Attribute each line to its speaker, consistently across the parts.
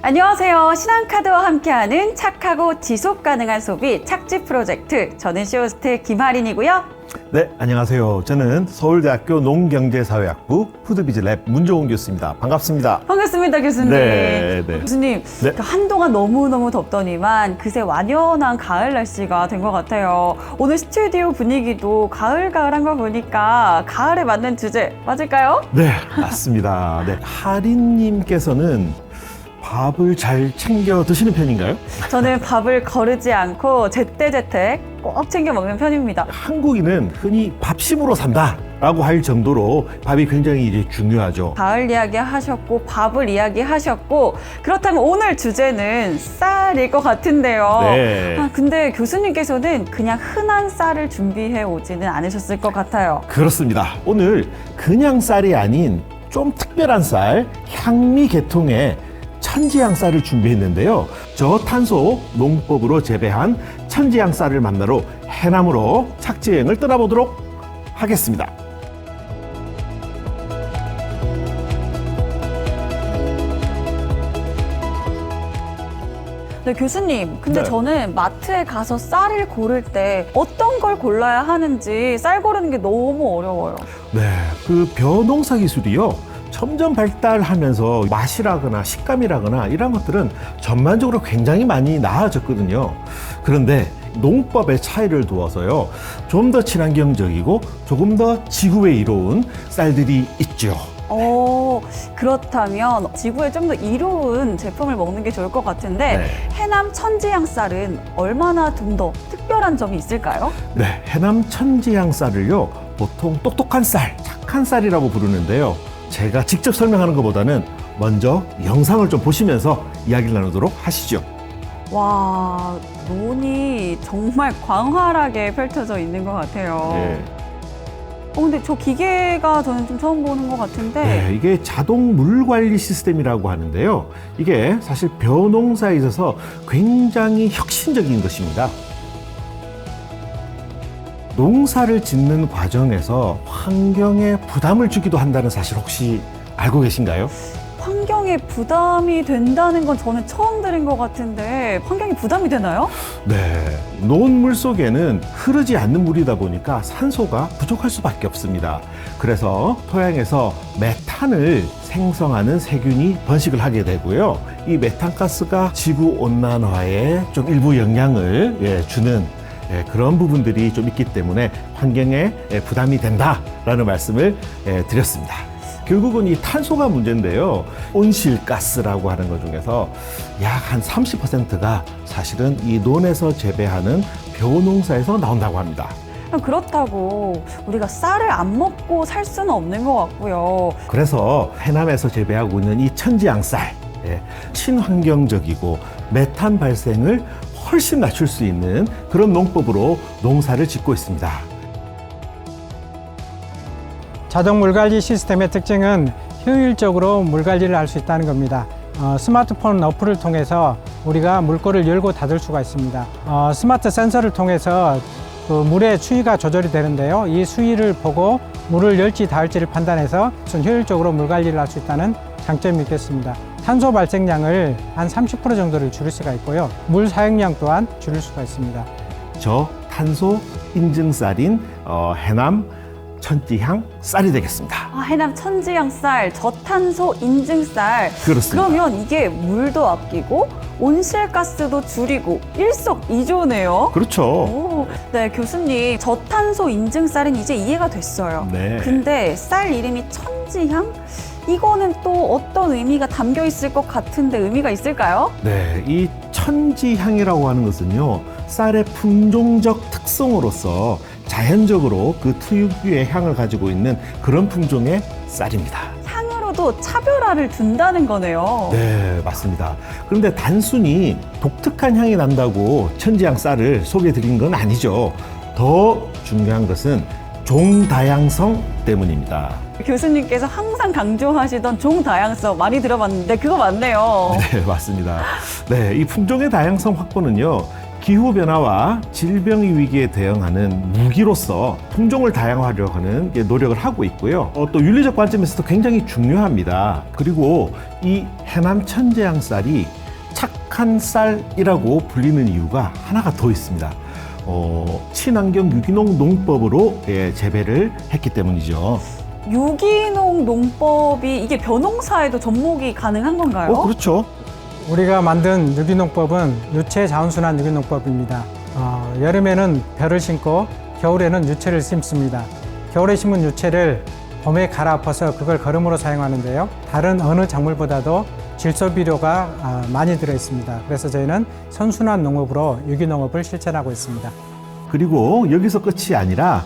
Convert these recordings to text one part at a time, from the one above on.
Speaker 1: 안녕하세요. 신한카드와 함께하는 착하고 지속 가능한 소비 착지 프로젝트. 저는 쇼호스트 김하린이고요.
Speaker 2: 네, 안녕하세요. 저는 서울대학교 농경제사회학부 푸드비즈랩 문종훈 교수입니다. 반갑습니다.
Speaker 1: 반갑습니다, 교수님.
Speaker 2: 네.
Speaker 1: 교수님, 한동안 너무너무 덥더니만 그새 완연한 가을 날씨가 된 것 같아요. 오늘 스튜디오 분위기도 가을가을한 거 보니까 가을에 맞는 주제 맞을까요?
Speaker 2: 네, 맞습니다. 네, 하린님께서는 밥을 잘 챙겨 드시는 편인가요?
Speaker 1: 저는 밥을 거르지 않고 제때제때 꼭 챙겨 먹는 편입니다.
Speaker 2: 한국인은 흔히 밥심으로 산다라고 할 정도로 밥이 굉장히 이제 중요하죠.
Speaker 1: 가을 이야기 하셨고 밥을 이야기하셨고 그렇다면 오늘 주제는 쌀일 것 같은데요.
Speaker 2: 네.
Speaker 1: 근데 교수님께서는 그냥 흔한 쌀을 준비해 오지는 않으셨을 것 같아요.
Speaker 2: 그렇습니다. 오늘 그냥 쌀이 아닌 좀 특별한 쌀, 향미 계통의 천지향 쌀을 준비했는데요. 저탄소 농법으로 재배한 천지향 쌀을 만나러 해남으로 착지여행을 떠나보도록 하겠습니다.
Speaker 1: 네, 교수님. 근데
Speaker 2: 네.
Speaker 1: 저는 마트에 가서 쌀을 고를 때 어떤 걸 골라야 하는지 쌀 고르는 게 너무 어려워요.
Speaker 2: 네, 그 벼농사 기술이요. 점점 발달하면서 맛이라거나 식감이라거나 이런 것들은 전반적으로 굉장히 많이 나아졌거든요. 그런데 농법의 차이를 두어서요. 좀 더 친환경적이고 조금 더 지구에 이로운 쌀들이 있죠.
Speaker 1: 그렇다면 지구에 좀 더 이로운 제품을 먹는 게 좋을 것 같은데
Speaker 2: 네.
Speaker 1: 해남 천지향 쌀은 얼마나 좀 더 특별한 점이 있을까요?
Speaker 2: 네, 해남 천지향 쌀을요. 보통 똑똑한 쌀, 착한 쌀이라고 부르는데요. 제가 직접 설명하는 것보다는 먼저 영상을 좀 보시면서 이야기를 나누도록 하시죠.
Speaker 1: 와, 논이 정말 광활하게 펼쳐져 있는 것 같아요.
Speaker 2: 네.
Speaker 1: 근데 저 기계가 저는 좀 처음 보는 것 같은데
Speaker 2: 네, 이게 자동 물 관리 시스템이라고 하는데요. 이게 사실 벼농사에 있어서 굉장히 혁신적인 것입니다. 농사를 짓는 과정에서 환경에 부담을 주기도 한다는 사실 혹시 알고 계신가요?
Speaker 1: 환경에 부담이 된다는 건 저는 처음 들은 것 같은데 환경에 부담이 되나요?
Speaker 2: 네, 논물 속에는 흐르지 않는 물이다 보니까 산소가 부족할 수밖에 없습니다. 그래서 토양에서 메탄을 생성하는 세균이 번식을 하게 되고요. 이 메탄가스가 지구 온난화에 좀 일부 영향을 주는 그런 부분들이 좀 있기 때문에 환경에 부담이 된다라는 말씀을 드렸습니다. 결국은 이 탄소가 문제인데요. 온실가스라고 하는 것 중에서 약 한 30%가 사실은 이 논에서 재배하는 벼농사에서 나온다고 합니다.
Speaker 1: 그렇다고 우리가 쌀을 안 먹고 살 수는 없는 것 같고요.
Speaker 2: 그래서 해남에서 재배하고 있는 이 천지향 쌀, 친환경적이고 메탄 발생을 훨씬 낮출 수 있는 그런 농법으로 농사를 짓고 있습니다.
Speaker 3: 자동 물관리 시스템의 특징은 효율적으로 물관리를 할 수 있다는 겁니다. 스마트폰 어플을 통해서 우리가 물꼬를 열고 닫을 수가 있습니다. 스마트 센서를 통해서 그 물의 수위가 조절이 되는데요. 이 수위를 보고 물을 열지 닿을지를 판단해서 효율적으로 물관리를 할 수 있다는 장점이 있겠습니다. 탄소 발생량을 한 30% 정도를 줄일 수가 있고요. 물 사용량 또한 줄일 수가 있습니다.
Speaker 2: 저탄소 인증 쌀인 해남 천지향 쌀이 되겠습니다.
Speaker 1: 해남 천지향 쌀, 저탄소 인증 쌀.
Speaker 2: 그렇습니다.
Speaker 1: 그러면 이게 물도 아끼고 온실가스도 줄이고 일석이조네요.
Speaker 2: 그렇죠.
Speaker 1: 네, 교수님, 저탄소 인증 쌀은 이제 이해가 됐어요.
Speaker 2: 네.
Speaker 1: 근데 쌀 이름이 천지향? 이거는 또 어떤 의미가 담겨 있을 것 같은데 의미가 있을까요?
Speaker 2: 네, 이 천지향이라고 하는 것은요, 쌀의 품종적 특성으로서 자연적으로 그 특유의 향을 가지고 있는 그런 품종의 쌀입니다.
Speaker 1: 향으로도 차별화를 둔다는 거네요.
Speaker 2: 네, 맞습니다. 그런데 단순히 독특한 향이 난다고 천지향 쌀을 소개해 드린 건 아니죠. 더 중요한 것은 종다양성 때문입니다.
Speaker 1: 교수님께서 항상 강조하시던 종다양성 많이 들어봤는데 그거 맞네요.
Speaker 2: 네, 맞습니다. 네, 이 품종의 다양성 확보는요, 기후변화와 질병의 위기에 대응하는 무기로서 품종을 다양화하려고 하는 노력을 하고 있고요. 또 윤리적 관점에서도 굉장히 중요합니다. 그리고 이 해남 천재향 쌀이 착한 쌀이라고 불리는 이유가 하나가 더 있습니다. 친환경 유기농 농법으로 재배를 했기 때문이죠.
Speaker 1: 유기농 농법이 이게 벼농사에도 접목이 가능한 건가요?
Speaker 2: 그렇죠.
Speaker 3: 우리가 만든 유기농법은 유체 자원순환 유기농법입니다. 여름에는 벼를 심고 겨울에는 유체를 심습니다. 겨울에 심은 유체를 봄에 갈아엎어서 그걸 거름으로 사용하는데요. 다른 어느 작물보다도 질소 비료가 많이 들어 있습니다. 그래서 저희는 선순환 농업으로 유기농업을 실천하고 있습니다.
Speaker 2: 그리고 여기서 끝이 아니라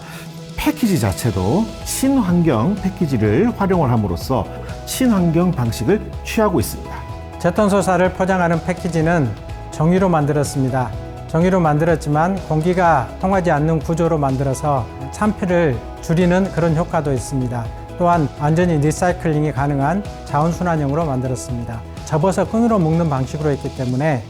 Speaker 2: 패키지 자체도 친환경 패키지를 활용을 함으로써 친환경 방식을 취하고 있습니다.
Speaker 3: 젖돈소 쌀을 포장하는 패키지는 종이로 만들었습니다. 종이로 만들었지만 공기가 통하지 않는 구조로 만들어서 산패를 줄이는 그런 효과도 있습니다. 또한 완전히 리사이클링이 가능한 자원순환형으로 만들었습니다. 접어서 끈으로 묶는 방식으로 했기 때문에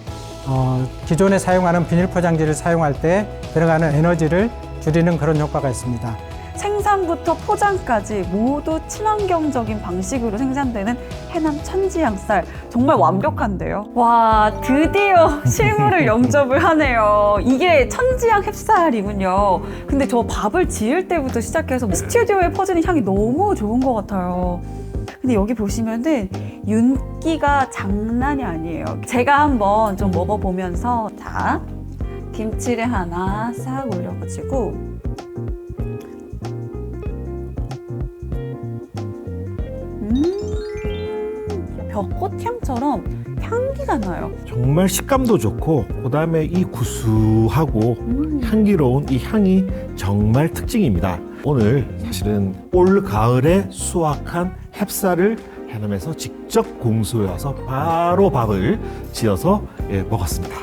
Speaker 3: 기존에 사용하는 비닐 포장지를 사용할 때 들어가는 에너지를 줄이는 그런 효과가 있습니다.
Speaker 1: 생산부터 포장까지 모두 친환경적인 방식으로 생산되는 해남 천지향 쌀 정말 완벽한데요. 와, 드디어 실물을 영접을 하네요. 이게 천지향 햅쌀이군요. 근데 저 밥을 지을 때부터 시작해서 스튜디오에 퍼지는 향이 너무 좋은 것 같아요. 근데 여기 보시면은 윤기가 장난이 아니에요. 제가 한번 좀 먹어보면서, 자, 김치를 하나 싹 올려가지고 벼꽃향처럼 향기가 나요.
Speaker 2: 정말 식감도 좋고 그다음에 이 구수하고 향기로운 이 향이 정말 특징입니다. 오늘 사실은 올 가을에 수확한 햅쌀을 해남에서 직접 공수해와서 바로 밥을 지어서 먹었습니다.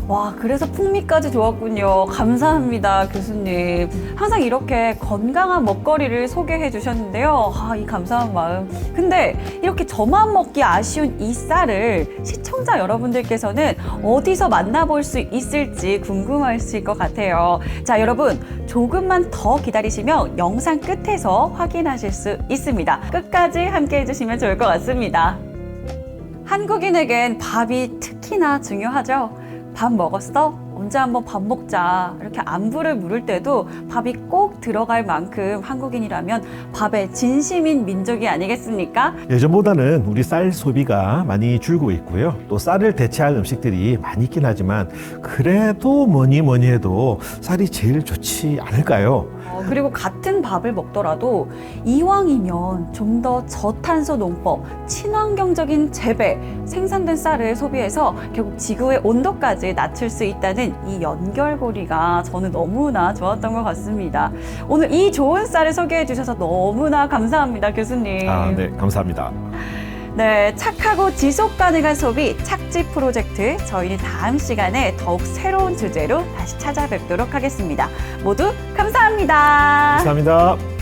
Speaker 1: 와, 그래서 풍미까지 좋았군요. 감사합니다, 교수님. 항상 이렇게 건강한 먹거리를 소개해 주셨는데요. 이 감사한 마음. 근데 이렇게 저만 먹기 아쉬운 이 쌀을 시청자 여러분들께서는 어디서 만나볼 수 있을지 궁금하실 것 같아요. 자, 여러분, 조금만 더 기다리시면 영상 끝에서 확인하실 수 있습니다. 끝까지 함께 해주시면 좋을 것 같습니다. 한국인에겐 밥이 특히나 중요하죠. 밥 먹었어? 언제 한번 밥 먹자. 이렇게 안부를 물을 때도 밥이 꼭 들어갈 만큼 한국인이라면 밥에 진심인 민족이 아니겠습니까?
Speaker 2: 예전보다는 우리 쌀 소비가 많이 줄고 있고요. 또 쌀을 대체할 음식들이 많이 있긴 하지만 그래도 뭐니 해도 쌀이 제일 좋지 않을까요?
Speaker 1: 그리고 같은 밥을 먹더라도 이왕이면 좀 더 저탄소 농법, 친환경적인 재배, 생산된 쌀을 소비해서 결국 지구의 온도까지 낮출 수 있다는 이 연결고리가 저는 너무나 좋았던 것 같습니다. 오늘 이 좋은 쌀을 소개해 주셔서 너무나 감사합니다, 교수님.
Speaker 2: 네, 감사합니다.
Speaker 1: 네, 착하고 지속 가능한 소비 착지 프로젝트, 저희는 다음 시간에 더욱 새로운 주제로 다시 찾아뵙도록 하겠습니다. 모두 감사합니다.
Speaker 2: 감사합니다.